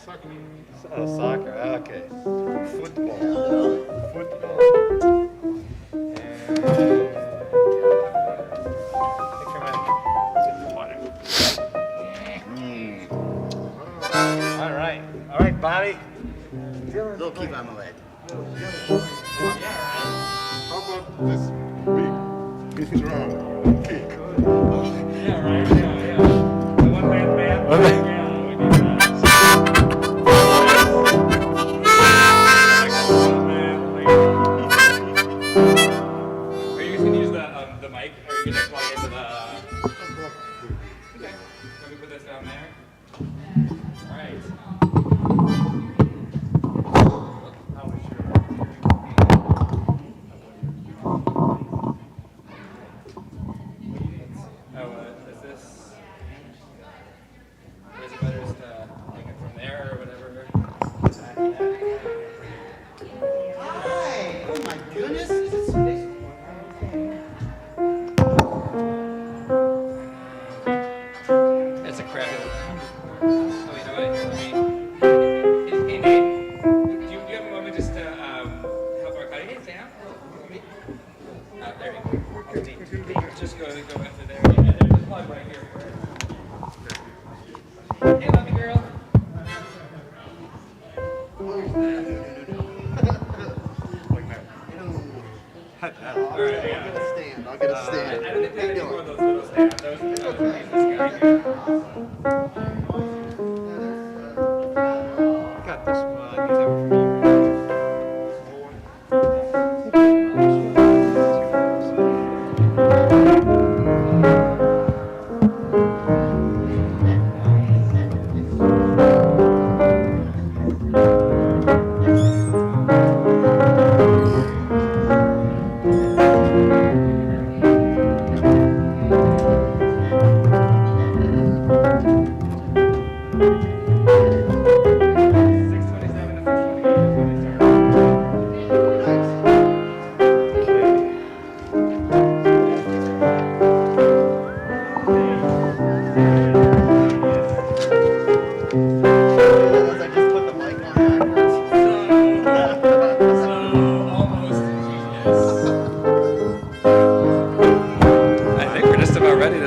Soccer, okay. Football. All right, Bobby. Little keep on my leg. How about this big drum kick? Yeah, right. Yeah. The one-man band. Yeah, we need that. Are you just gonna use the mic, or are you gonna plug into the? Okay. Let me put this down there. All right. Is this? Is it better just take it from there or whatever? Hi! Oh my goodness! Is it space? That's a crappy one. Oh, you know what? Hey, Nate, do you have a moment just to help our cutting it down? There you go. Just go into there. Yeah, there's a plug right here. Hey, lovely girl. All right, yeah. I'll get a stand. I didn't think any more of those little stands. Those pieces guy here. Got this one. Use that one for me.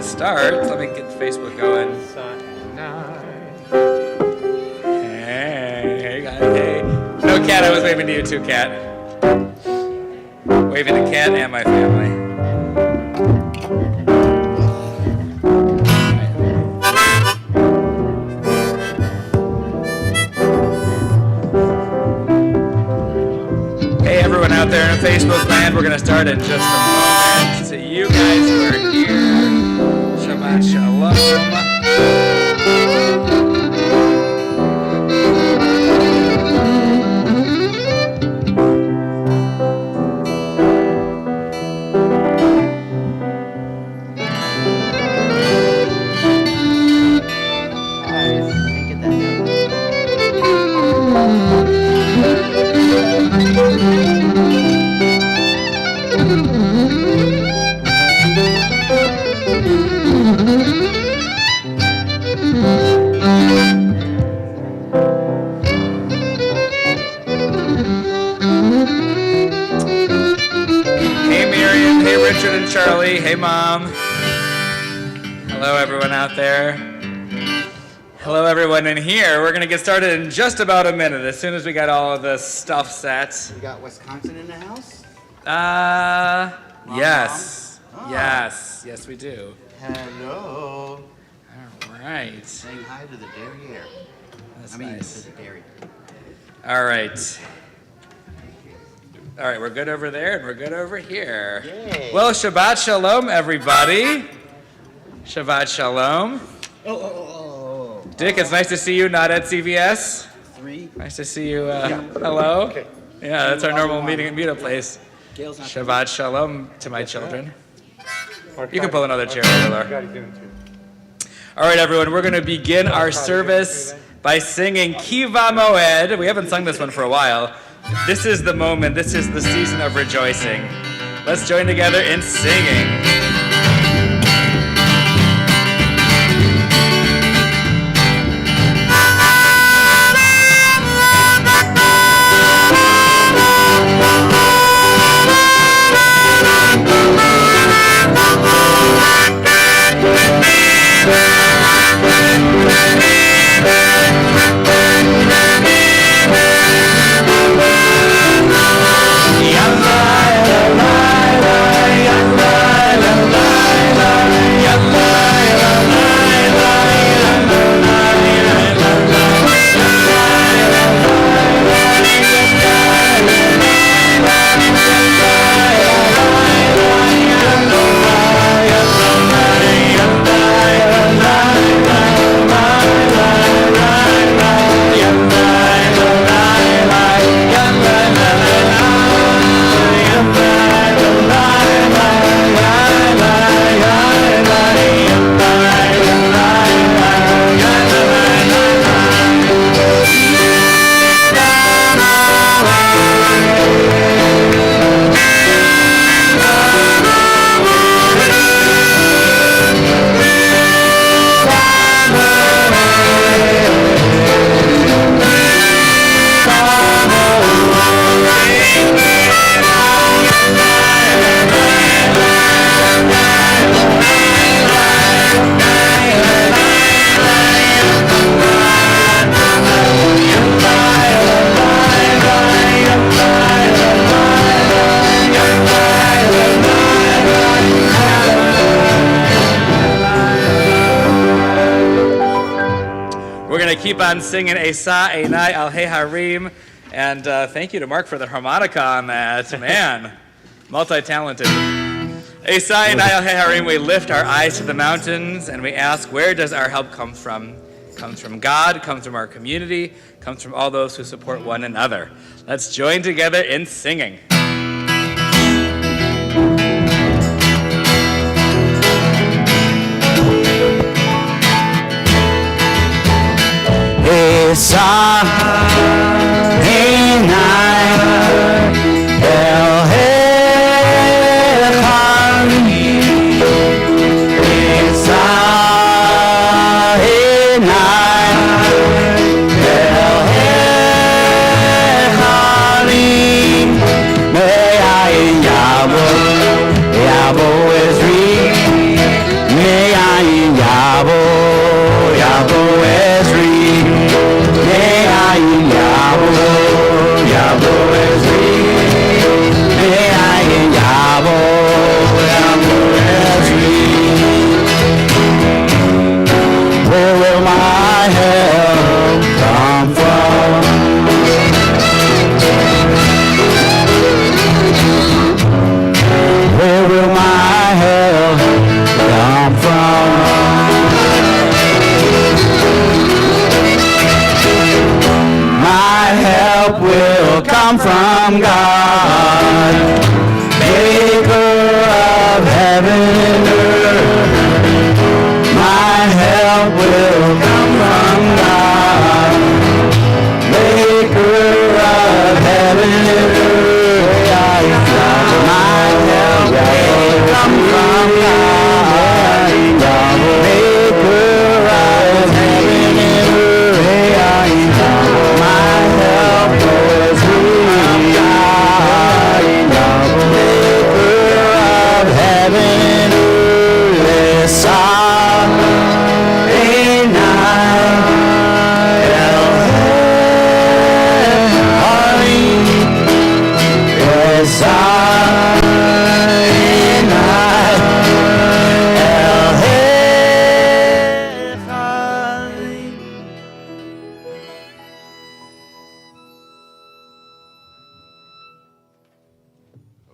Start. Let me get Facebook going. Hey, hey. No, Cat, I was waving to you too, Cat. Waving to Cat and my family. Hey, everyone out there in Facebook land, we're going to start in just a moment. To you guys who are here, Shabbat Shalom. Charlie, hey Mom. Hello everyone out there. Hello everyone in here. We're gonna get started in just about a minute as soon as we got all of the stuff set. We got Wisconsin in the house? Yes. Mom? Oh. Yes we do. Hello. All right. Saying hi to the derriere. That's nice. nice. To the dairy. All right. All right, we're good over there and we're good over here. Yay. Well, Shabbat Shalom, everybody. Shabbat Shalom. Oh. Dick, it's nice to see you, not at CVS. 3. Nice to see you. Hello. Okay. Yeah, that's our normal meetup place. Shabbat Shalom to my children. You can pull another chair over there. All right, everyone, we're going to begin our service by singing Kiva Moed. We haven't sung this one for a while. This is the moment, this is the season of rejoicing. Let's join together in singing. We're going to keep on singing Esa Einai Al He Harim. And thank you to Mark for the harmonica on that. Man, multi-talented. Esa Einai Al He Harim, we lift our eyes to the mountains and we ask, where does our help come from? It comes from God, it comes from our community, it comes from all those who support one another. Let's join together in singing. Esa Einai El Harim, Esa Einai El Harim, Me'ayin Yavo, Yavo Ezri, Me'ayin Yavo, Yavo Ezri. Where will my help come from? Where will my help come from? My help will come from God, maker of heaven and earth. My help will come from God, maker of heaven and earth. My help will come from God, maker of heaven and earth. My help will come from God, maker of heaven and earth.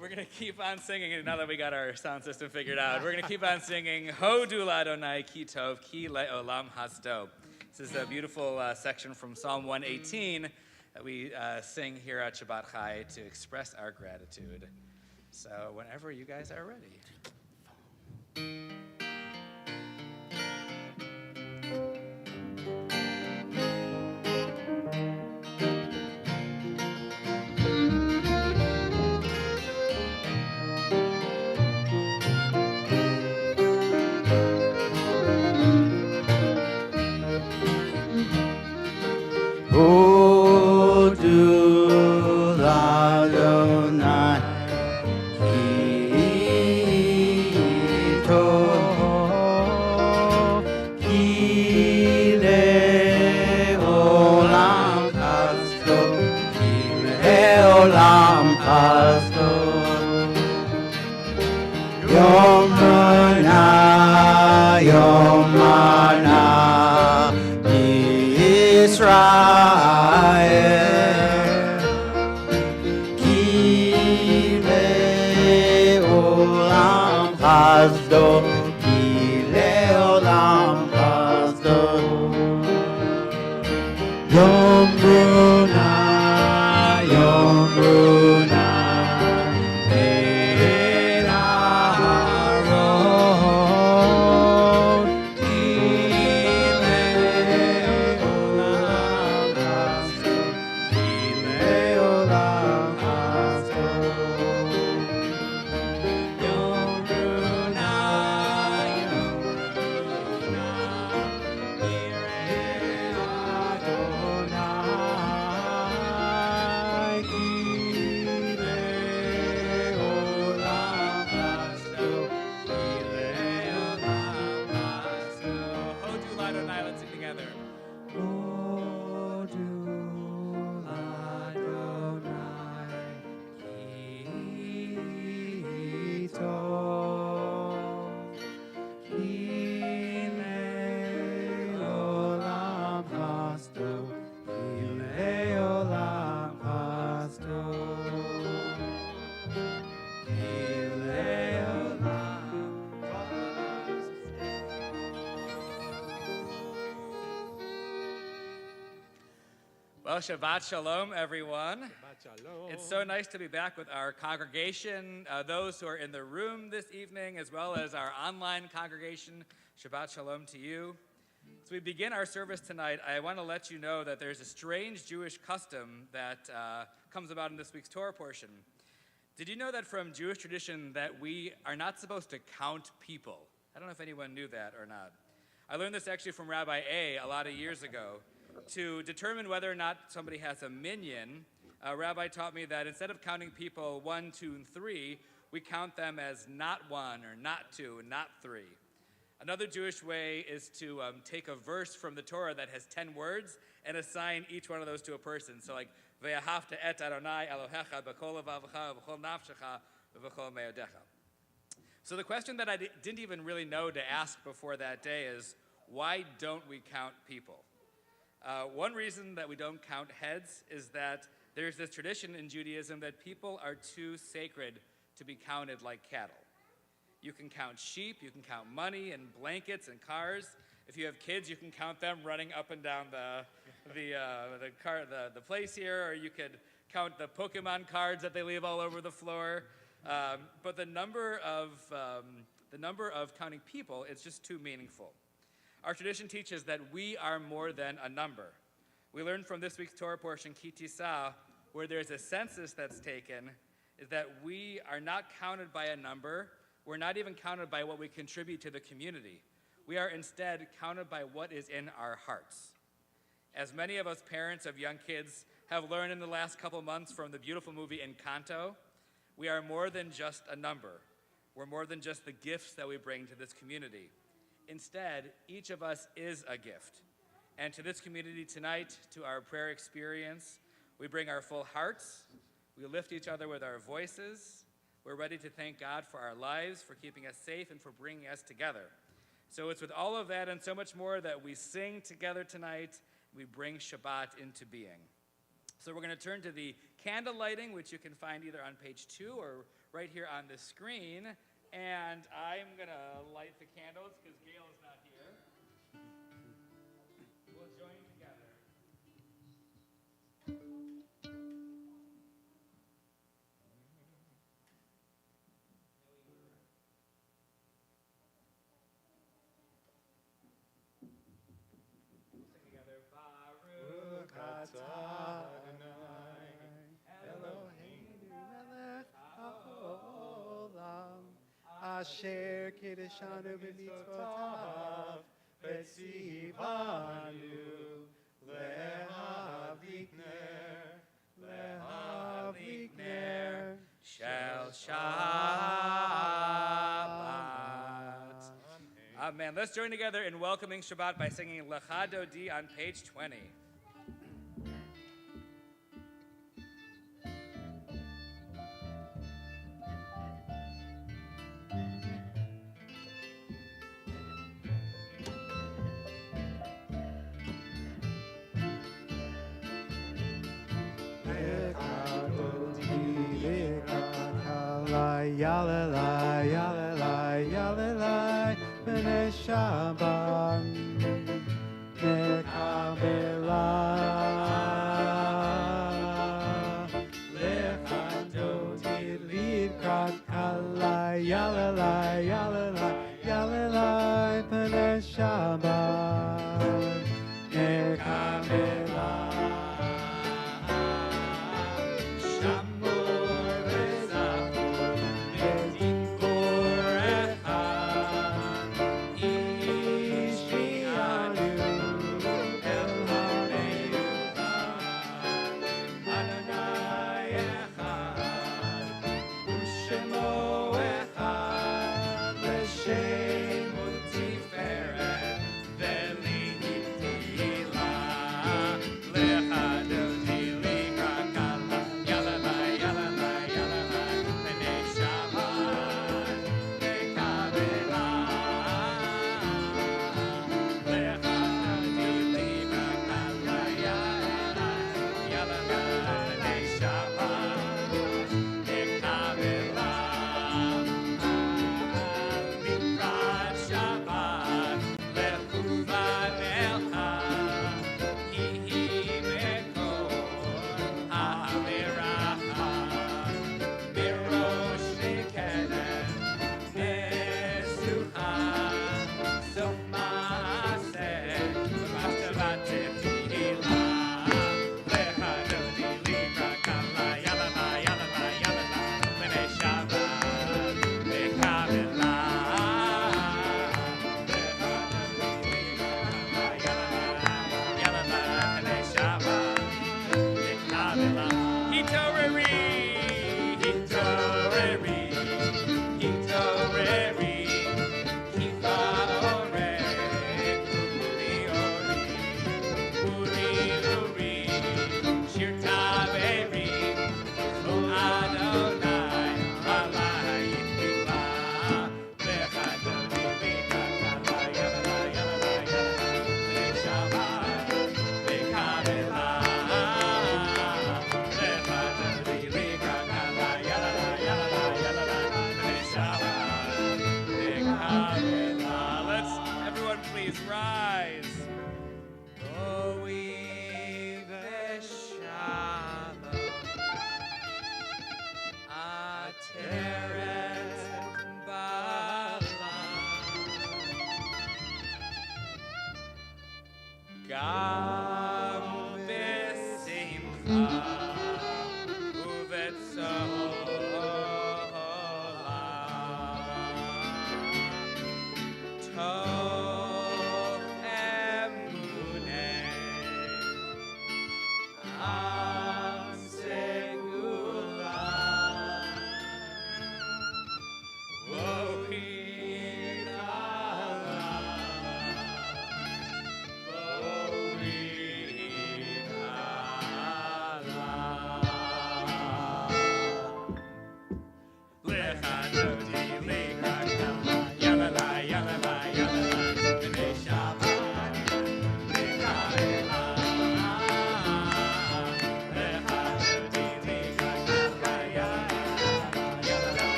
We're going to keep on singing, and now that we got our sound system figured out, we're going to keep on singing Hodu Ladonai Ki Tov Ki Le'olam Hasdo. This is a beautiful section from Psalm 118 that we sing here at Shabbat Chai to express our gratitude. So whenever you guys are ready. Hodu Ladonai Ki Tov Ki Le'olam Hasdo, Ki Le'olam Hasdo. Yom Mana, Yom Mana Israel, Ki Le'olam Hasdo, Ki Le'olam Hasdo. Yom Bruna, Yom Bruna, El Aharon, Ki Le'olam Hasdo, Ki Le'olam Hasdo. Yom Bruna, Yom Bruna, Yireh Adonai. Well, Shabbat Shalom, everyone. Shabbat Shalom. It's so nice to be back with our congregation, those who are in the room this evening, as well as our online congregation. Shabbat Shalom to you. As we begin our service tonight, I want to let you know that there's a strange Jewish custom that comes about in this week's Torah portion. Did you know that from Jewish tradition that we are not supposed to count people? I don't know if anyone knew that or not. I learned this actually from Rabbi A lot of years ago. To determine whether or not somebody has a minyan, a rabbi taught me that instead of counting people 1, 2, and 3, we count them as not 1 or not 2 and not 3. Another Jewish way is to take a verse from the Torah that has 10 words and assign each one of those to a person. So like, Ve'ahavta et Adonai Elohecha b'kol levavcha v'chol nafshecha v'chol me'odecha. So the question that I didn't even really know to ask before that day is, why don't we count people? One reason that we don't count heads is that there's this tradition in Judaism that people are too sacred to be counted like cattle. You can count sheep, you can count money and blankets and cars. If you have kids, you can count them running up and down the place here, or you could count the Pokemon cards that they leave all over the floor. But the number of counting people is just too meaningful. Our tradition teaches that we are more than a number. We learned from this week's Torah portion, Ki Tisa, where there's a census that's taken, is that we are not counted by a number. We're not even counted by what we contribute to the community. We are instead counted by what is in our hearts. As many of us parents of young kids have learned in the last couple months from the beautiful movie Encanto, we are more than just a number. We're more than just the gifts that we bring to this community. Instead, each of us is a gift. And to this community tonight, to our prayer experience, we bring our full hearts, we lift each other with our voices, we're ready to thank God for our lives, for keeping us safe, and for bringing us together. So it's with all of that and so much more that we sing together tonight, we bring Shabbat into being. So we're going to turn to the candle lighting, which you can find either on page 2 or right here on the screen. And I'm going to light the candles because Gail is not here. We'll join together. We'll sing together. Baruch atah Adonai Eloheinu melech haolam Asher Kiddushanu b'mitzvotav v'tzivanu lehavlik ner shel Shabbat. Amen. Let's join together in welcoming Shabbat by singing Lecha Dodi on page 20. Yalelai, yalelai, yalelai, b'nei Shabbat, nekabela, lechandoti lidkat kalai, yalelai, yalelai, yalelai, b'nei Shabbat, nekabela.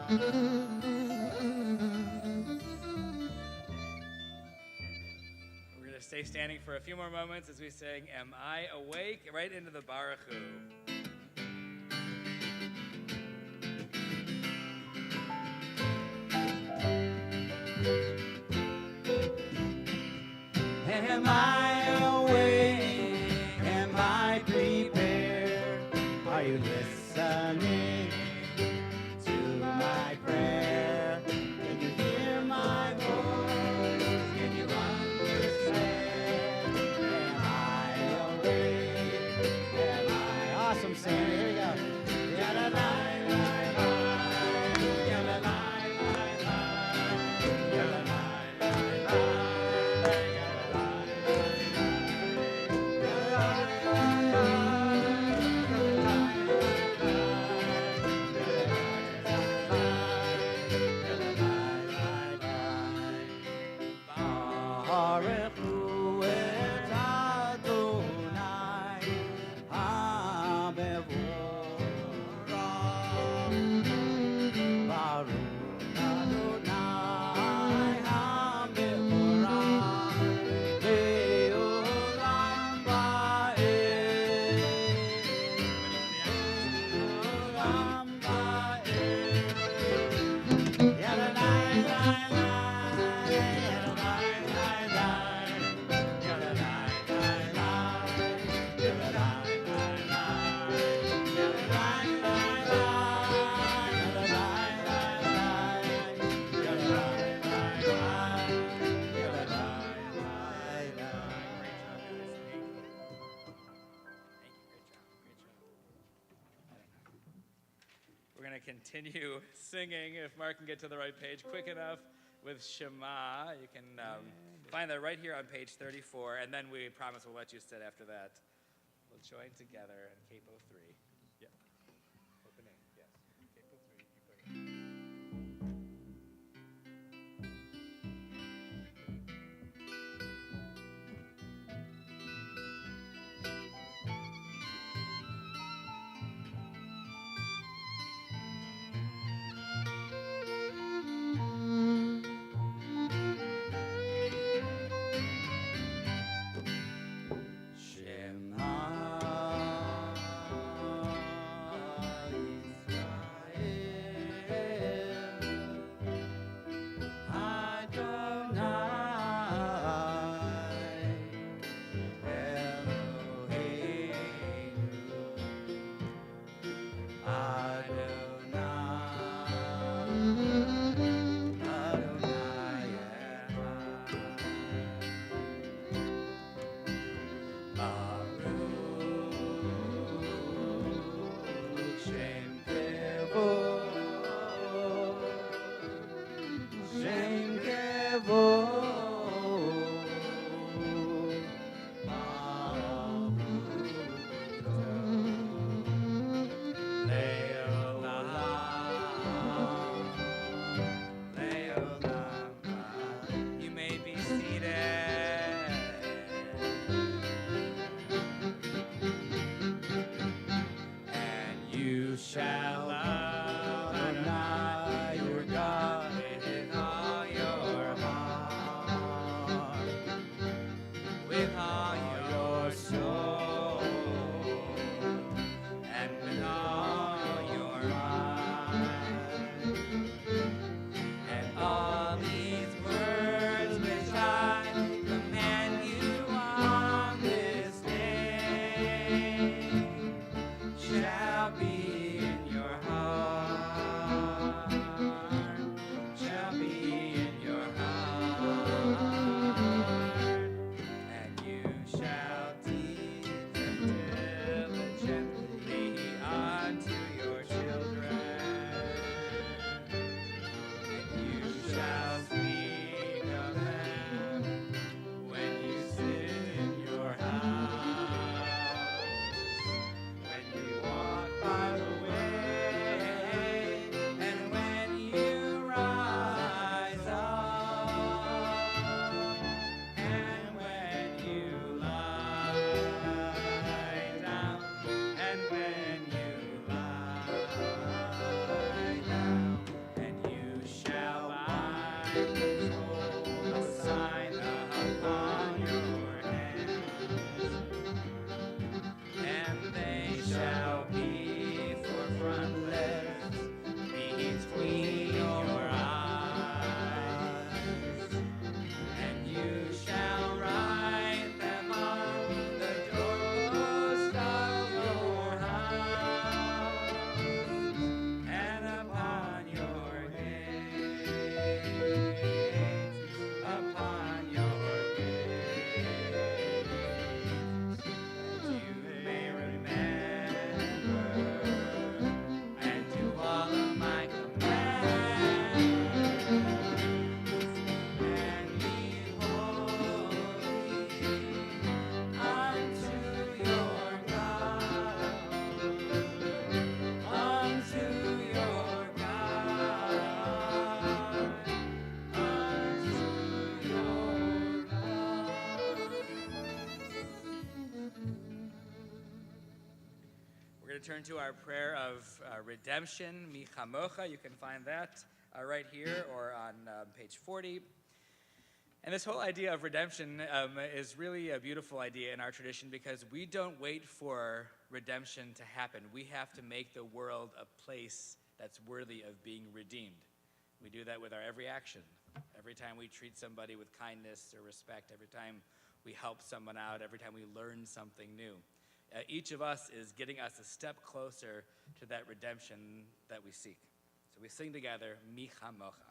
We're going to stay standing for a few more moments as we sing Am I Awake? Right into the Baruch Hu. Am I awake? Am I prepared? Are you listening to my prayer? Can you hear my voice? Can you understand? Am I awake? Am I awesome, Sam? Here we go. Baruch hu et Adonai HaMevorach. Baruch Adonai HaMevorach Le'olam va'ed. Le'olam va'ed. Yadonai, We're going to continue singing, if Mark can get to the right page quick enough, with Shema. You can find that right here on page 34, and then we promise we'll let you sit after that. We'll join together in Capo 3. Yeah. Opening, yes. Capo 3, keep going. Shema Yisrael turn to our prayer of redemption, Mi Chamocha. You can find that right here or on page 40. And this whole idea of redemption is really a beautiful idea in our tradition because we don't wait for redemption to happen. We have to make the world a place that's worthy of being redeemed. We do that with our every action. Every time we treat somebody with kindness or respect, every time we help someone out, every time we learn something new. Each of us is getting us a step closer to that redemption that we seek. So we sing together, Mi Chamocha.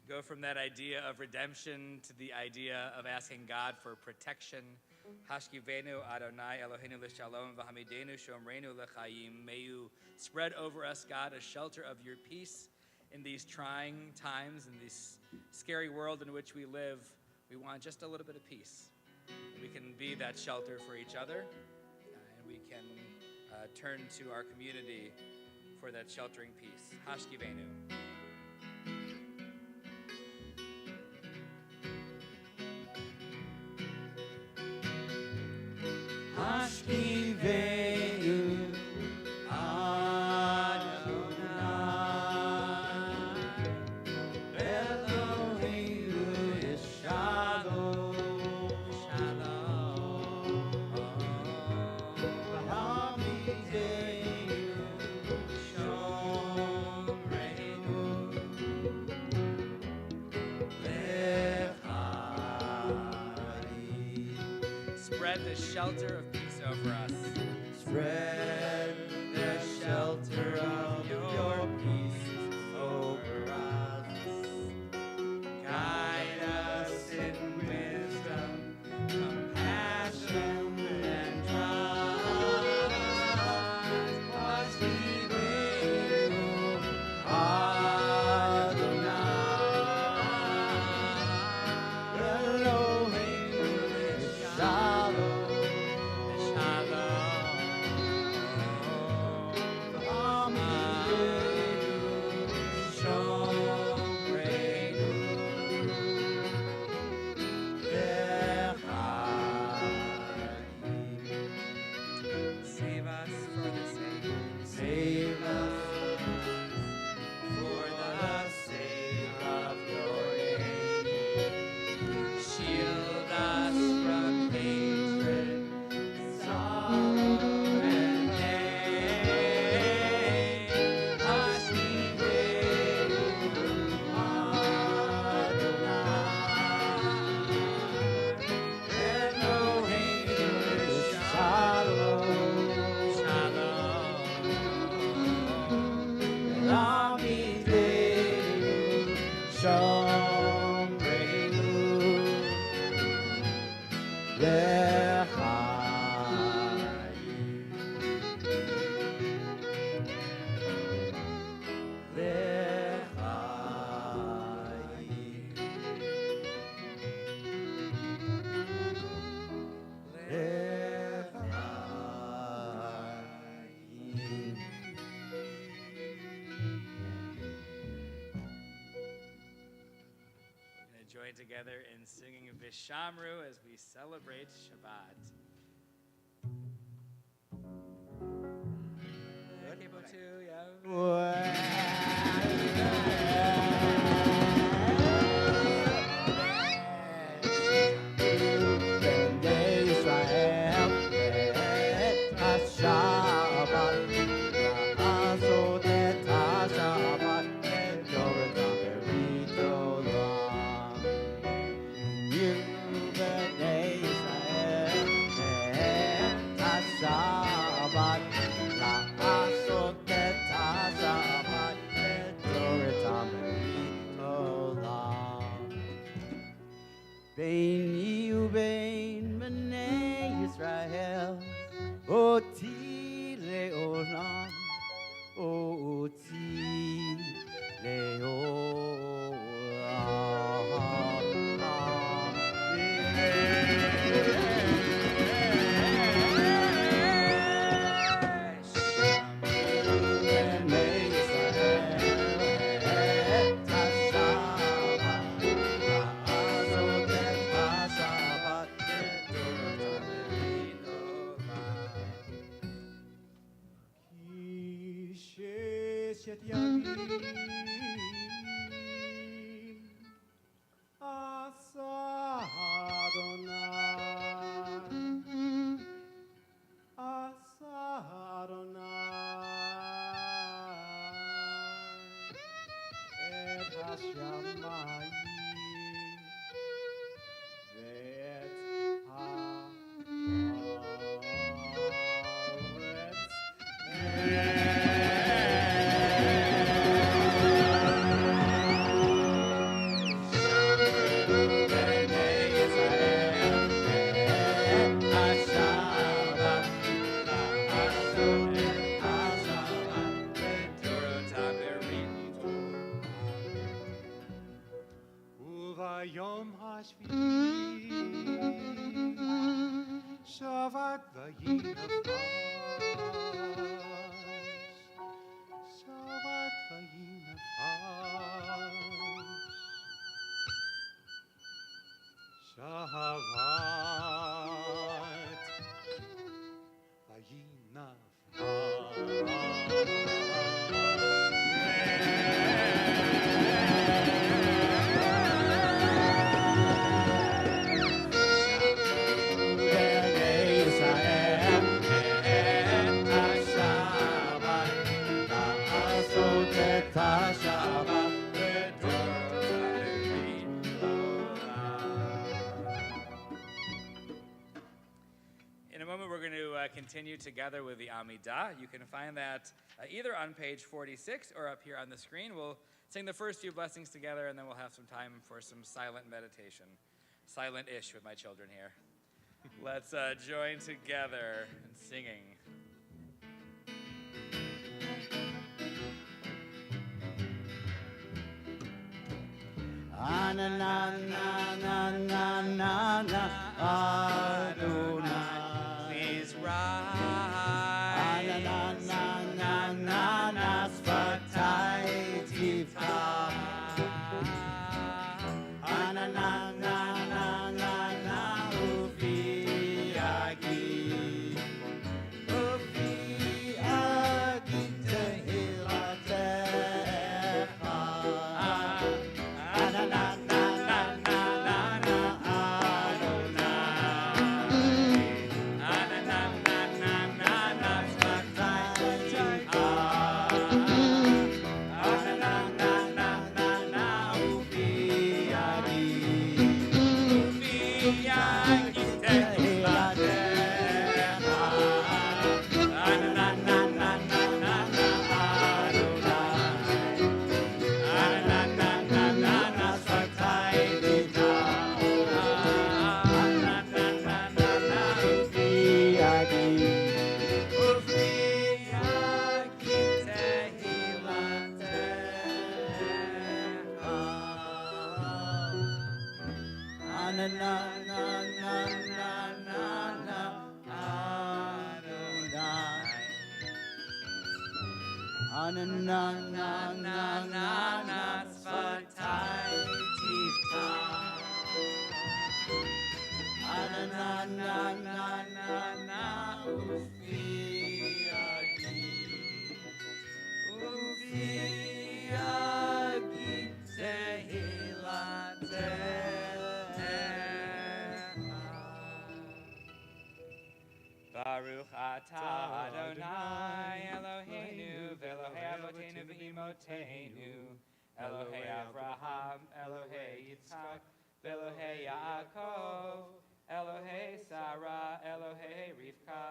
Go from that idea of redemption to the idea of asking God for protection. Hashkivenu Adonai Eloheinu l'shalom v'hamidenu shomreinu l'chaim. May you spread over us, God, a shelter of your peace in these trying times, in this scary world in which we live. We want just a little bit of peace. We can be that shelter for each other, and we can turn to our community for that sheltering peace. Hashkivenu. Hashkivenu Adonai Eloheinu Shalom V'hamidenu Shomreinu Lechaim. Spread the shelter of peace over us. Spread the shelter of your peace over us. Guide us in wisdom, compassion, and trust. Hashkivenu Adonai Eloheinu Shalom. Save us for the sake. Save us for the sake of your name. Shield us from hatred, sorrow, and pain. Hashkivenu Adonai Eloheinu Shalom. together in singing Vishamru as we celebrate Shabbat. Capo 2, yeah. Beini ubein bnei Yisrael, oti leolam, oti leolam. Yom Hashvi Shabbat vayinafash Shabbat vayinafash Shabbat In a moment, we're going to continue together with the Amidah. You can find that either on page 46 or up here on the screen. We'll sing the first few blessings together, and then we'll have some time for some silent meditation. Silent-ish with my children here. Let's join together in singing. Adonai, please rise. Sfatai tifta. Ufi agi tehilatecha. Sfatai tifta. na na na na ufi agi tehilate. Baruch atah Adonai Eloheinu v'Elohei Avoteinu v'Imotenu Elohei Avraham, Elohei Yitzchak, v'Elohei Yaakov, Elohei Sarah, Elohei Rivka,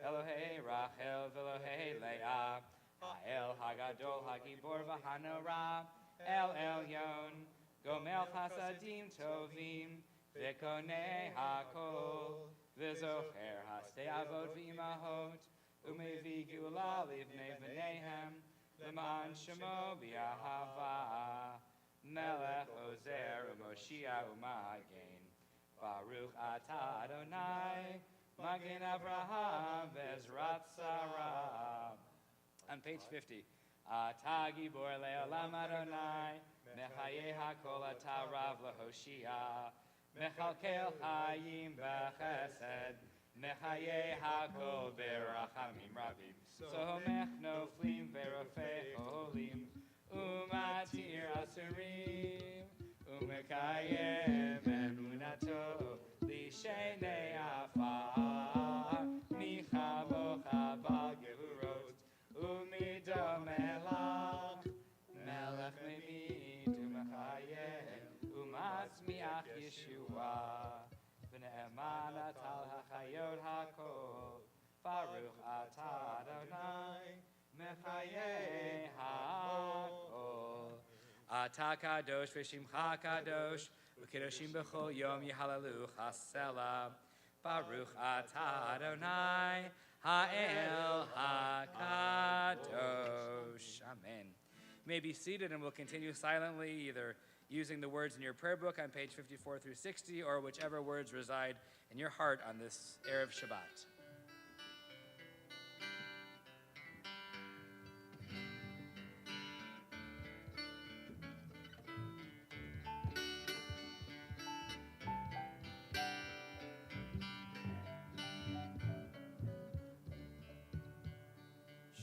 Elohei Rachel, v'Elohei Leah, Ha'el Hagadol Hagibor v'Hanora, El Elyon, Gomel Chasadim Tovim, v'Konei Hakol, v'Zocher Hasei Avot v'Imahot, u'Mevi Geula livnei v'neihem, L'man Shemo b'Ahava, Melech Ozer u'Moshia u'Magen, Baruch atah Adonai, Magen Avraham v'Ezrat Sarah. On page 50, Atah Gibor le'olam Adonai, Mechayeh hakol atah Rav le'Hoshia, Mechalkel Hayim b'Chesed, Mechayeh hakol berachamim rabim, Somech noflim verofeh cholim, Umatir asurim, Umekayem emunato, Lishenei afar, Michavocha bal gevurot, Umidom melach, Melech memid umechayeh, Umatzmiach Yeshua, V'ne'eman atal hachayot hakol, Baruch atah Adonai, Mechayeh hakol. Atah kadosh v'shimcha kadosh, U'kedoshim b'chol yom yihalalu chasela. Baruch atah Adonai, Ha'el HaKadosh. Amen. You may be seated and we'll continue silently, either using the words in your prayer book on page 54 through 60, or whichever words reside in your heart on this Erev Shabbat.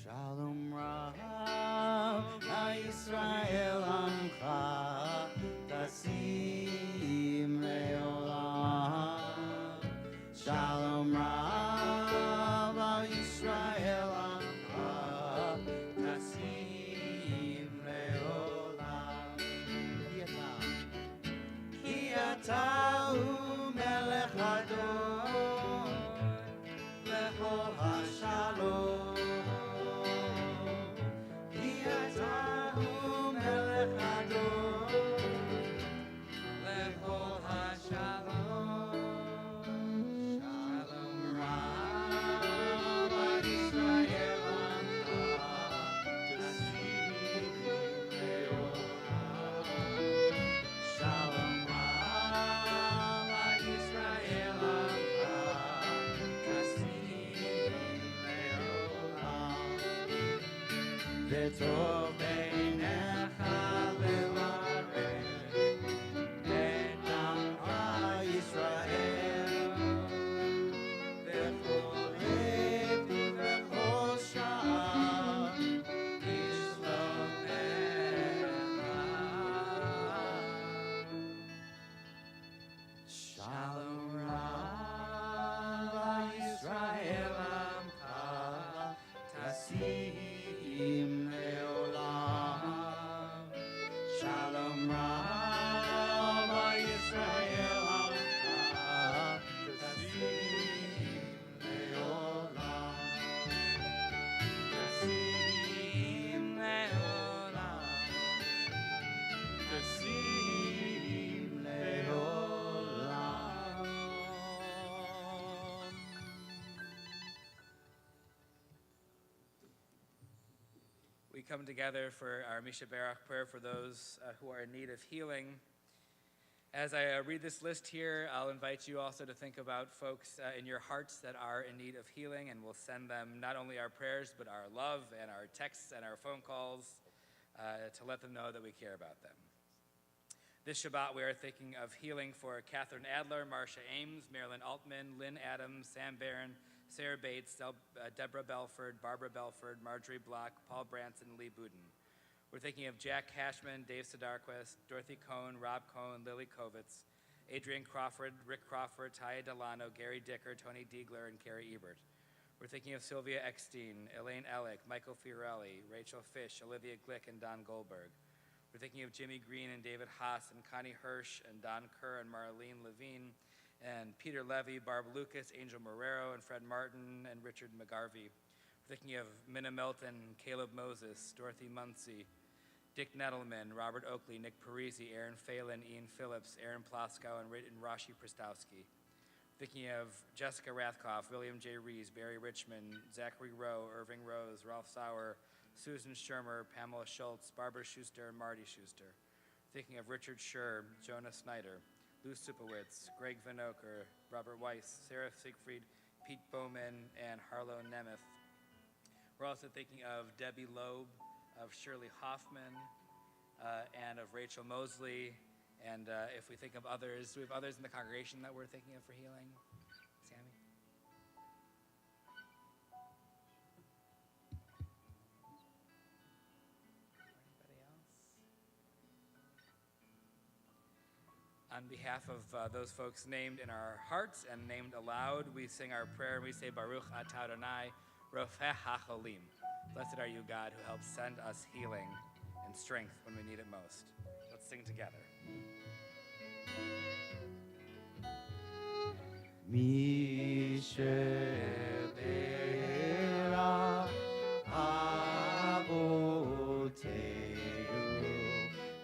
Shalom Rav HaYisrael Amcha Tasim Leolam. Shalom Rav HaYisrael Amcha Tasim Leolam. Ki ata hu melech adon lechol hashalom. V'tov beinecha levaret et amcha Yisrael v'chol lev v'chol sha'ah yishlomecha. Shalom Rav HaYisrael Amcha Tasim Leolam. Shalom Rav HaYisrael Amcha Tasim Leolam. Tasim Leolam. Tasim Leolam. We come together for our Misha Barach prayer for those who are in need of healing. As I read this list here, I'll invite you also to think about folks in your hearts that are in need of healing, and we'll send them not only our prayers, but our love and our texts and our phone calls to let them know that we care about them. This Shabbat, we are thinking of healing for Catherine Adler, Marcia Ames, Marilyn Altman, Lynn Adams, Sam Barron, Sarah Bates, Deborah Belford, Barbara Belford, Marjorie Block, Paul Branson, and Lee Budin. We're thinking of Jack Cashman, Dave Sedarquist, Dorothy Cohn, Rob Cohn, Lily Kovitz, Adrian Crawford, Rick Crawford, Taya Delano, Gary Dicker, Tony Diegler, and Carrie Ebert. We're thinking of Sylvia Eckstein, Elaine Ellick, Michael Fiorelli, Rachel Fish, Olivia Glick, and Don Goldberg. We're thinking of Jimmy Green and David Haas and Connie Hirsch and Don Kerr and Marlene Levine and Peter Levy, Barb Lucas, Angel Marrero, and Fred Martin and Richard McGarvey. We're thinking of Minna Melton, Caleb Moses, Dorothy Muncie, Dick Nettleman, Robert Oakley, Nick Parisi, Aaron Phelan, Ian Phillips, Aaron Plaskow, and Rashi Pristowski. Thinking of Jessica Rathkoff, William J. Rees, Barry Richmond, Zachary Rowe, Irving Rose, Ralph Sauer, Susan Shermer, Pamela Schultz, Barbara Schuster, and Marty Schuster. Thinking of Richard Scher, Jonah Snyder, Lou Supowitz, Greg Vinoker, Robert Weiss, Sarah Siegfried, Pete Bowman, and Harlow Nemeth. We're also thinking of Debbie Loeb, of Shirley Hoffman, and of Rachel Mosley. And if we think of others, do we have others in the congregation that we're thinking of for healing? Sammy? Anybody else? On behalf of those folks named in our hearts and named aloud, we sing our prayer and we say, Baruch atah Adonai, Rofeh HaCholim. Blessed are you, God, who helps send us healing and strength when we need it most. Let's sing together. Mishelera Avotenu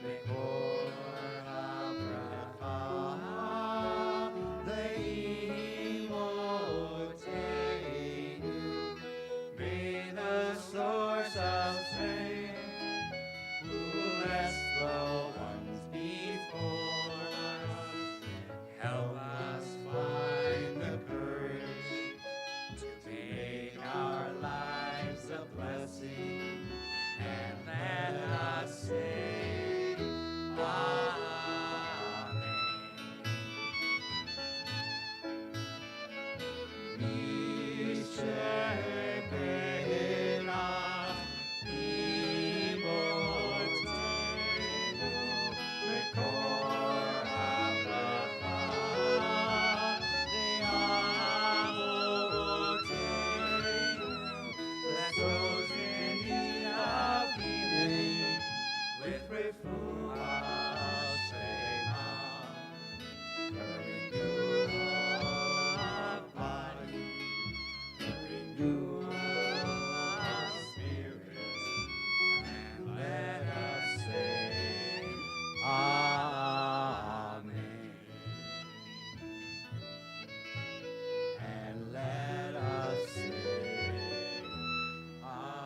Mekor HaBracha Leimotenu. May the source of strength who bless the ones before us help us find the courage to make our lives a blessing, and let us say Amen. Mishepera imotenu mekor habracha le'avotenu. Bless those in need of healing with refuah shema, a renewal of body, a renewal of spirit, and let us say Amen. And let us say Amen.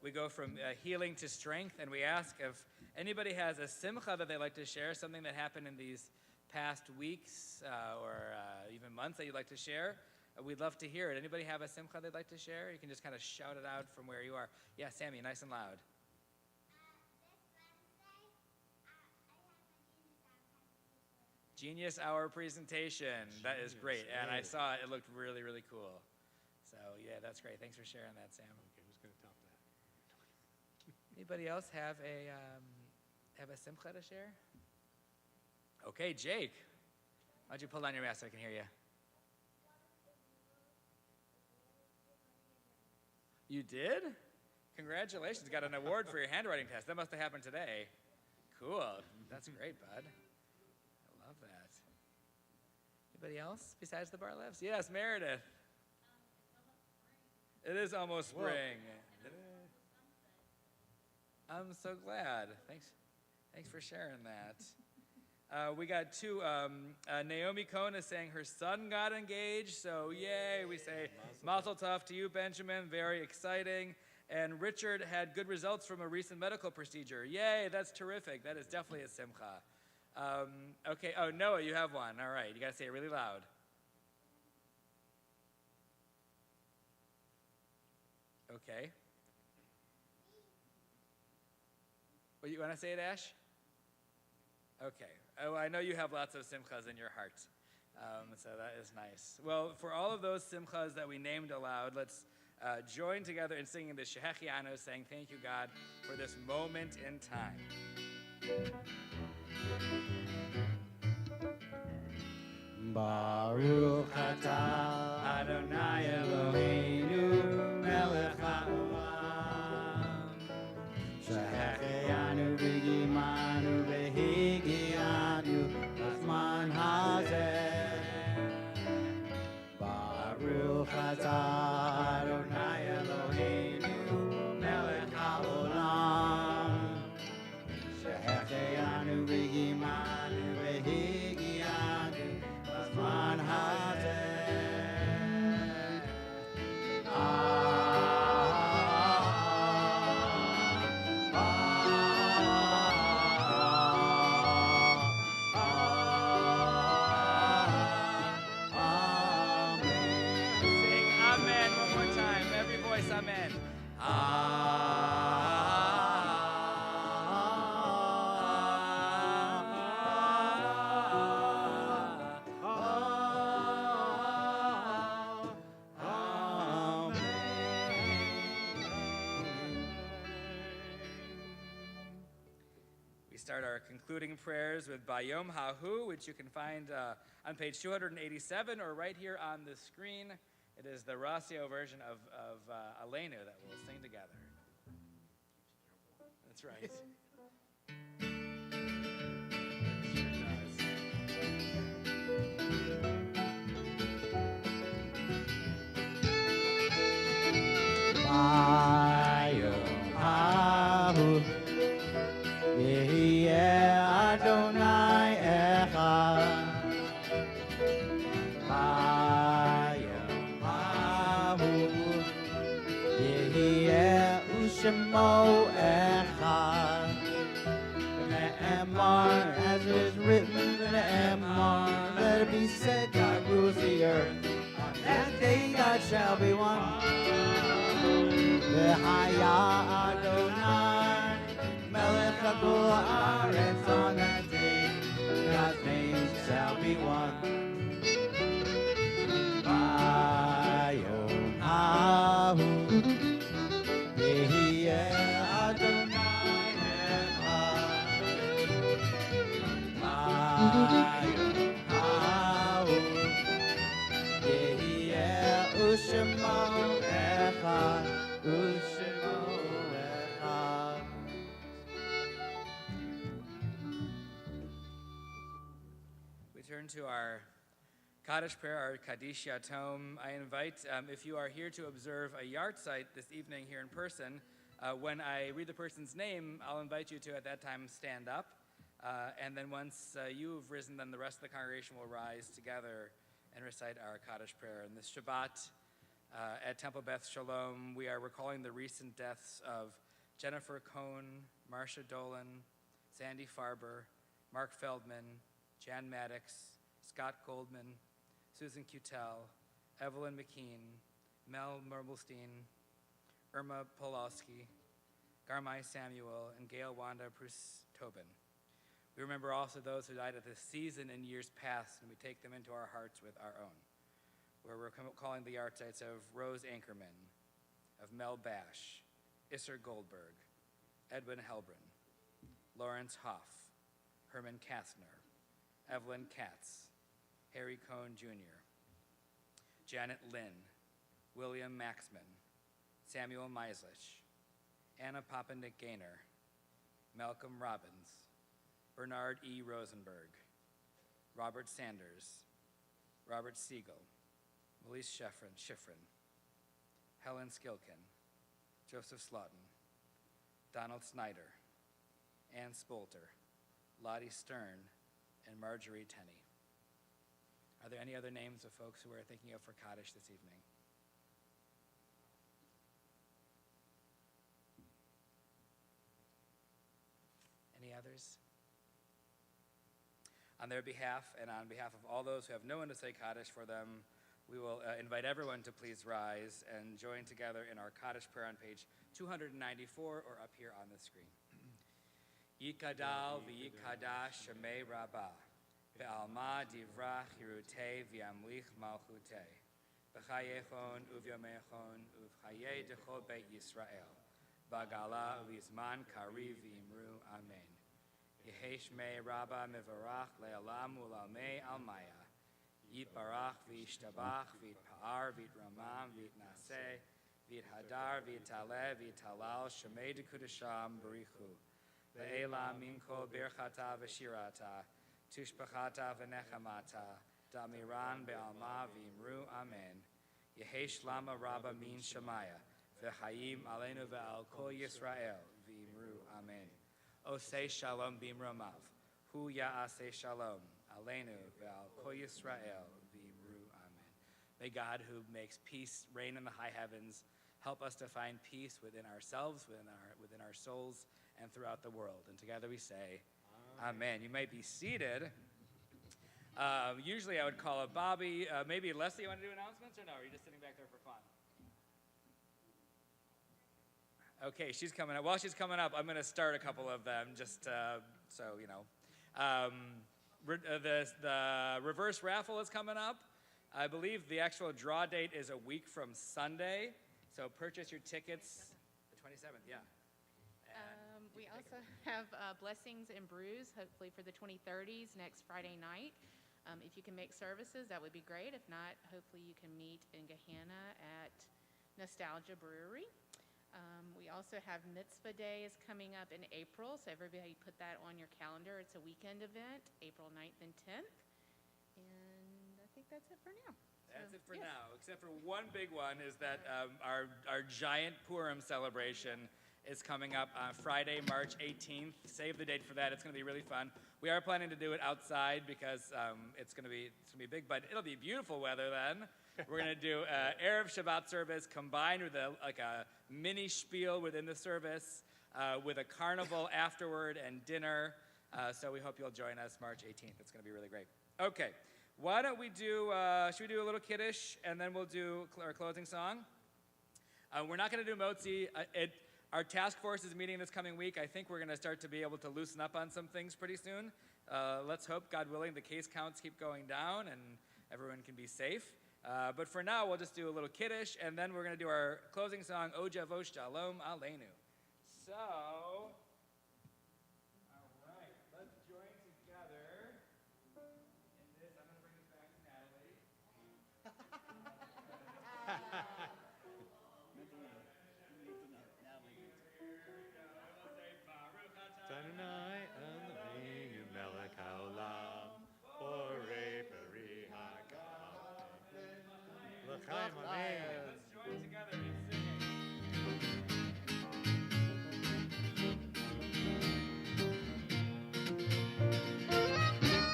We go from healing to strength, and we ask if anybody has a simcha that they'd like to share, something that happened in these past weeks or even months that you'd like to share. We'd love to hear it. Anybody have a simcha they'd like to share? You can just kind of shout it out from where you are. Yeah, Sammy, nice and loud. Genius Hour presentation. That is great. And I saw it. It looked really, really cool. So, yeah, that's great. Thanks for sharing that, Sam. Okay, who's going to top that? Anybody else have a simcha to share? Okay, Jake. Why don't you pull down your mask so I can hear you? You did? Congratulations. Got an award for your handwriting test. That must have happened today. Cool. That's great, bud. I love that. Anybody else besides the Barlevs? Yes, Meredith. It is almost spring. I'm so glad. Thanks for sharing that. We got two. Naomi Cohn is saying her son got engaged, so yay. We say mazel tov to you, Benjamin. Very exciting. And Richard had good results from a recent medical procedure. Yay, that's terrific. That is definitely a simcha. Okay, oh, Noah, you have one. All right, you got to say it really loud. Okay. Well, you want to say it, Ash? Okay. Oh, I know you have lots of simchas in your heart, so that is nice. Well, for all of those simchas that we named aloud, let's join together in singing the Shehechianu, saying, thank you, God, for this moment in time. Baruch atah Adonai Eloheinu melech haolam shehechianu v'gimanu v'higianu b'zman hazeh Baruch atah Adonai Eloheinu melech haolam shehechianu v'gimanu v'higianu b'zman hazeh Sing Amen one more time. Every voice, Amen. We start our concluding prayers with Bayom Hahu, which you can find on page 287 or right here on the screen. It is the Rossio version of Aleinu that we'll sing together. That's right. Bayom hahu Yehieh Adonai echad Bayom hahu Yehieh Ushemo echad Ne'emar, as it is written, Ne'emar, let it be said, God rules the earth. On that day God shall be one. V'haya Adonai, Melech Hakol Haaretz. On that day, God's name shall be one. Bayom hahu, Yehieh Adonai echad. Bayom hahu, Yehieh Ushemo echad. Ushemo echad. We turn to our Kaddish prayer, our Kaddish Yatom. I invite, if you are here to observe a yard site this evening here in person, when I read the person's name, I'll invite you to, at that time, stand up. And then once you've risen, then the rest of the congregation will rise together and recite our Kaddish prayer. And this Shabbat at Temple Beth Shalom, we are recalling the recent deaths of Jennifer Cohn, Marcia Dolan, Sandy Farber, Mark Feldman, Jan Maddox, Scott Goldman, Susan Cutel, Evelyn McKean, Mel Mermelstein, Irma Polowski, Garmai Samuel, and Gail Wanda Prus-Tobin. We remember also those who died at this season in years past, and we take them into our hearts with our own, where we're calling the yard sites of Rose Ankerman, of Mel Bash, Isser Goldberg, Edwin Helbrin, Lawrence Hoff, Herman Kastner, Evelyn Katz, Harry Cohn Jr., Janet Lynn, William Maxman, Samuel Meislich, Anna Popenick Gaynor, Malcolm Robbins, Bernard E. Rosenberg, Robert Sanders, Robert Siegel, Melise Schifrin, Helen Skilkin, Joseph Slaughton, Donald Snyder, Ann Spolter, Lottie Stern, and Marjorie Tenney. Are there any other names of folks who are thinking of for Kaddish this evening? Any others? On their behalf and on behalf of all those who have no one to say Kaddish for them, We will invite everyone to please rise and join together in our Kaddish prayer on page 294 or up here on the screen. Yikadal v'yikadash shemei rabbah, ve'alma divrach hirutei v'yamlich malchutei, v'chayechon uvyomechon uv'chayei dechol beit Yisrael, v'agala v'yizman kari v'imru amen. Yehesh mei rabbah mevarach le'alam u'lalmei almaya, Yitbarach v'yishtabach v'yitpa'ar v'yitramam v'yitnaseh v'yithadar v'yitaleh v'yitalal shemei dekudasham barichu ve'ela minkol birchata v'shirata tushbachata v'nechamata damiran be'alma v'imru amen. Yehesh lama rabba min shemaya v'chayim aleinu ve'al kol Yisrael v'imru amen. Osei shalom b'imromav hu ya'aseh shalom Aleinu ve'al kol Yisrael v'imru amen. May God, who makes peace reign in the high heavens, help us to find peace within ourselves, within our souls, and throughout the world. And together we say, Amen. You might be seated. Usually I would call up Bobby. Maybe Leslie, you want to do announcements, or no? Are you just sitting back there for fun? Okay, she's coming up. While she's coming up, I'm going to start a couple of them, just so you know. The reverse raffle is coming up. I believe the actual draw date is a week from Sunday, so purchase your tickets the 27th, yeah. We also have Blessings and Brews, hopefully for the 2030s next Friday night. If you can make services, that would be great. If not, hopefully you can meet in Gehenna at Nostalgia Brewery. We also have Mitzvah Day is coming up in April, so everybody put that on your calendar. It's a weekend event, April 9th and 10th. And I think that's it for now. That's it for now, except for one big one is that our giant Purim celebration is coming up on Friday, March 18th. Save the date for that. It's going to be really fun. We are planning to do it outside because it's going to be big, but it'll be beautiful weather then. We're going to do Erev Shabbat service combined with a mini spiel within the service with a carnival afterward and dinner. So we hope you'll join us March 18th. It's going to be really great. Okay, why don't we do, should we do a little Kiddush and then we'll do our closing song? We're not going to do Motzi. Our task force is meeting this coming week. I think we're going to start to be able to loosen up on some things pretty soon. Let's hope, God willing, the case counts keep going down and everyone can be safe. But for now, we'll just do a little Kiddush, and then we're going to do our closing song, O Javo Shalom Aleinu. So, all right, let's join together in this. I'm going to bring this back to Natalie. Adonai Eloheinu melech haolam, borei peri hagam, l'chaim amen. Let's join together in singing.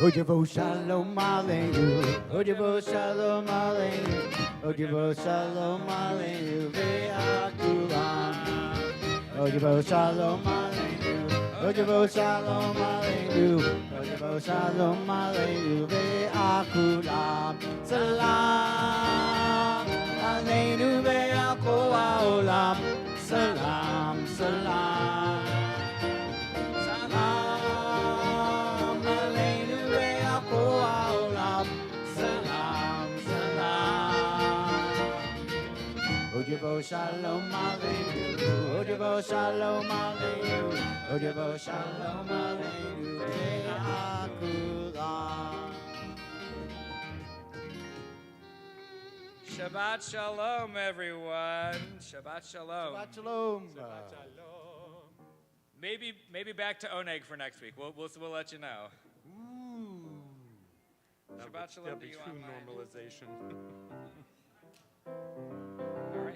O Javo Shalom Aleinu, O Javo Shalom Aleinu, O Javo Shalom Aleinu, ve'akulam. O Javo Shalom Aleinu, O Javo Shalom Aleinu, O Javo Shalom Aleinu, ve'akulam. Salam Aleinu ve'al kol ha'olam. Salam, salam. Salam Aleinu ve'al kol ha'olam. Salam, salam. O Javo Shalom Aleinu, O Javo Shalom Aleinu, O Javo Shalom Aleinu, ve'akulam. Shabbat Shalom, everyone. Shabbat Shalom. Shabbat Shalom. Maybe back to Oneg for next week. We'll let you know. Shabbat Shalom There'll to be you true online. normalization.